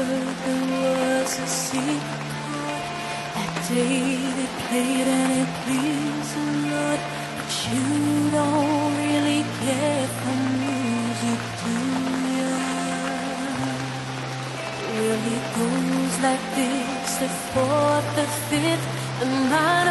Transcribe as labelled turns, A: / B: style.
A: there was a secret that day they played and it pleased the Lord. But you don't really care for music, do ya? Well, it goes like this: the fourth, the fifth, the minor.